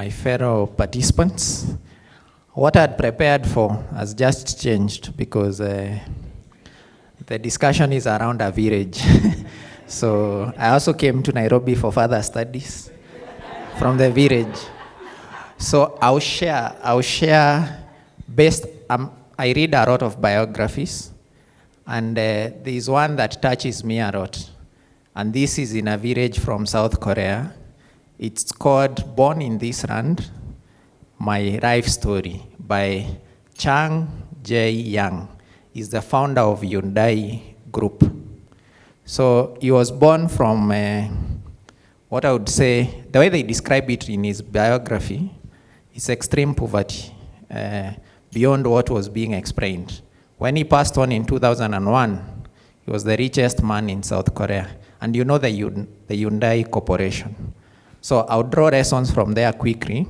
my fellow participants. What I had prepared for has just changed because the discussion is around a village. So I also came to Nairobi for further studies from the village. So I'll share based, I read a lot of biographies, and there's one that touches me a lot. And this is in a village from South Korea. It's called Born in This Land, My Life Story by Chung Ju-yung. He's the founder of Hyundai Group. So he was born from, what I would say, the way they describe it in his biography, is extreme poverty, beyond what was being explained. When he passed on in 2001, he was the richest man in South Korea. And you know the Hyundai Corporation. So I'll draw lessons from there quickly.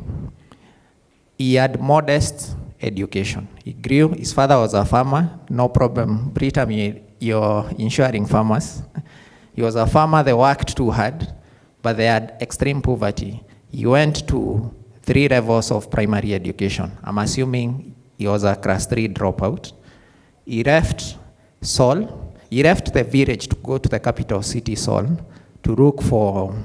He had modest education. He grew, his father was a farmer, no problem. Britam, you're insuring farmers. He was a farmer, they worked too hard, but they had extreme poverty. He went to 3 levels of primary education. I'm assuming he was a class 3 dropout. He left Seoul. He left the village to go to the capital city, Seoul, to look for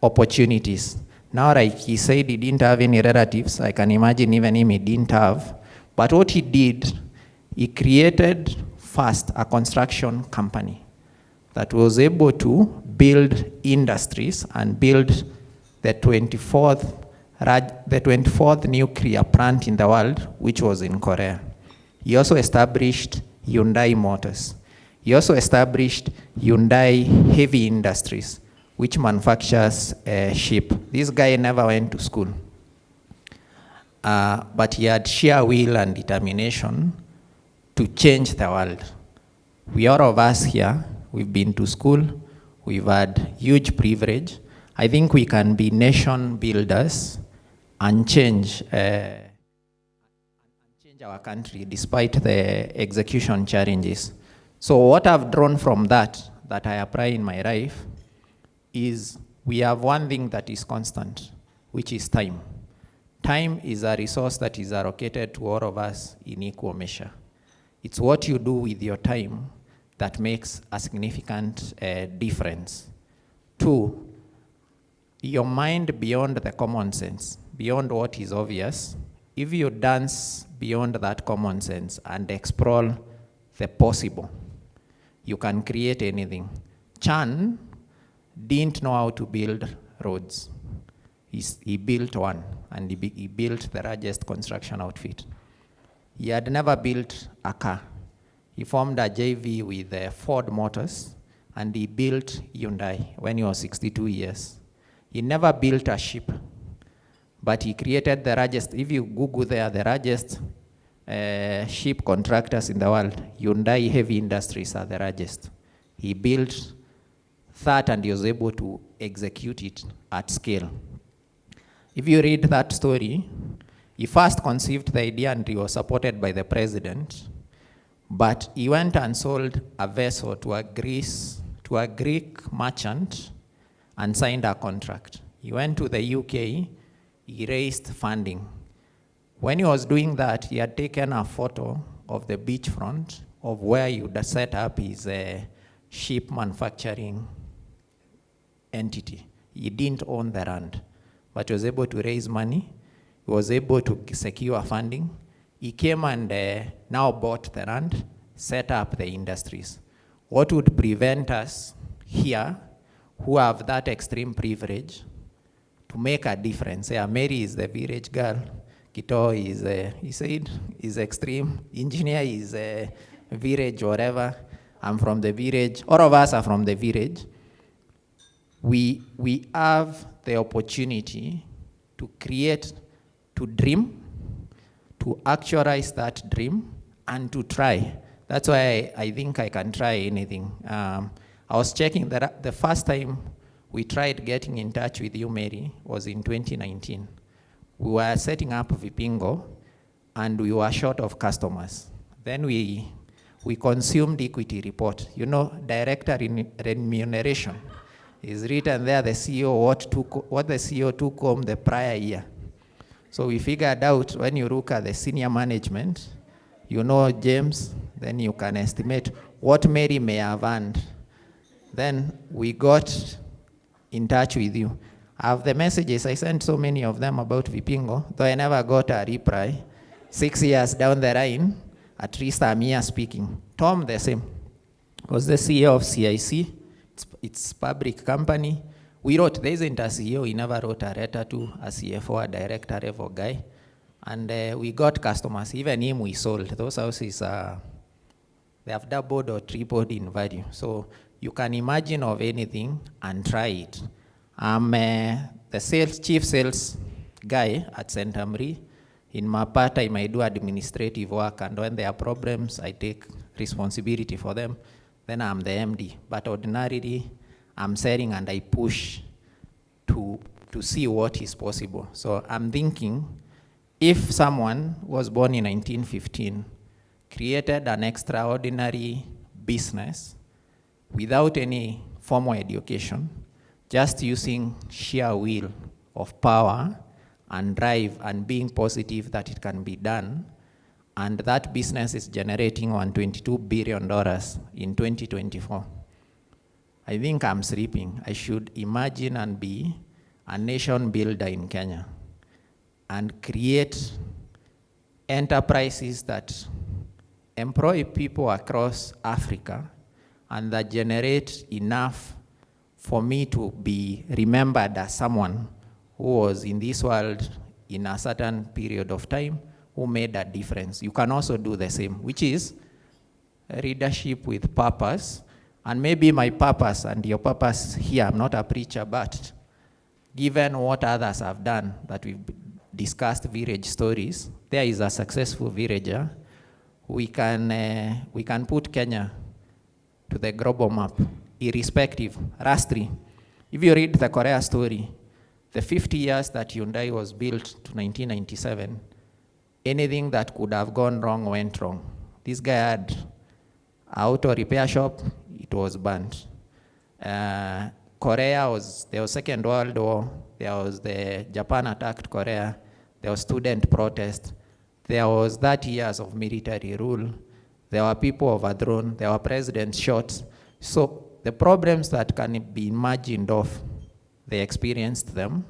opportunities. Now, like he said, he didn't have any relatives. I can imagine even him, he didn't have. But what he did, he created first a construction company that was able to build industries and build the 24th nuclear plant in the world, which was in Korea. He also established Hyundai Motors. He also established Hyundai Heavy Industries, which manufactures ship. This guy never went to school. But he had sheer will and determination to change the world. We all of us here, we've been to school, we've had huge privilege. I think we can be nation builders and change our country despite the execution challenges. So what I've drawn from that I apply in my life, is we have one thing that is constant, which is time. Time is a resource that is allocated to all of us in equal measure. It's what you do with your time that makes a significant difference. 2, your mind beyond the common sense, beyond what is obvious. If you dance beyond that common sense and explore the possible, you can create anything. Chan didn't know how to build roads. He built one, and he built the largest construction outfit. He had never built a car. He formed a JV with Ford Motors, and he built Hyundai when he was 62 years. He never built a ship, but he created the largest, if you Google there, the largest ship contractors in the world. Hyundai Heavy Industries are the largest. He built that, and he was able to execute it at scale. If you read that story, he first conceived the idea and he was supported by the president, but he went and sold a vessel to a Greek merchant and signed a contract. He went to the UK, he raised funding. When he was doing that, he had taken a photo of the beachfront of where he would set up his ship manufacturing entity. He didn't own the land, but he was able to raise money. He was able to secure funding. He came and now bought the land, set up the industries. What would prevent us here, who have that extreme privilege, to make a difference? Mary is the village girl. Kito is, he said, is extreme. Engineer is village, whatever. I'm from the village. All of us are from the village. We have the opportunity to create, to dream, to actualize that dream, and to try. That's why I think I can try anything. I was checking that the first time we tried getting in touch with you, Mary, was in 2019. We were setting up Vipingo, and we were short of customers. Then we consumed equity report. You know, director remuneration It's written there, the CEO, what the CEO took home the prior year. So we figured out when you look at the senior management, you know James, then you can estimate what Mary may have earned. Then we got in touch with you. I have the messages, I sent so many of them about Vipingo, though I never got a reply. 6 years down the line, at least I'm here speaking. Tom, the same, was the CEO of CIC. It's public company. We wrote, there isn't a CEO, he never wrote a letter to a CFO, a director level guy. And we got customers, even him we sold. Those houses, they have doubled or tripled in value. So you can imagine of anything and try it. I'm the chief sales guy at Centum Real. In my part time, I do administrative work, and when there are problems, I take responsibility for them. Then I'm the MD. But ordinarily, I'm selling and I push to see what is possible. So I'm thinking, if someone was born in 1915, created an extraordinary business without any formal education, just using sheer will of power and drive and being positive that it can be done, and that business is generating $122 billion in 2024. I think I'm sleeping. I should imagine and be a nation builder in Kenya and create enterprises that employ people across Africa and that generate enough for me to be remembered as someone who was in this world in a certain period of time, who made a difference. You can also do the same, which is leadership with purpose. And maybe my purpose and your purpose here, I'm not a preacher, but given what others have done, that we've discussed village stories, there is a successful villager, we can put Kenya to the global map, irrespective. Rastri, if you read the Korea story, the 50 years that Hyundai was built to 1997, anything that could have gone wrong went wrong. This guy had an auto repair shop, it was burnt. Korea there was Second World War, there was Japan attacked Korea, there was student protest, there was 30 years of military rule, there were people overthrown, there were presidents shot. So the problems that can be imagined of, they experienced them,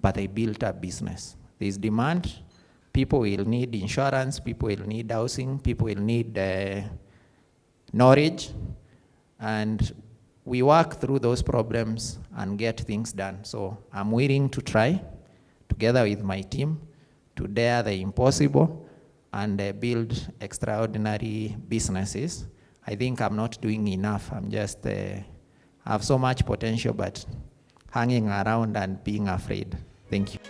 but they built a business. There's demand, people will need insurance, people will need housing, people will need knowledge, and we work through those problems and get things done. So I'm willing to try, together with my team, to dare the impossible and build extraordinary businesses. I think I'm not doing enough. I'm just, I have so much potential, but hanging around and being afraid. Thank you.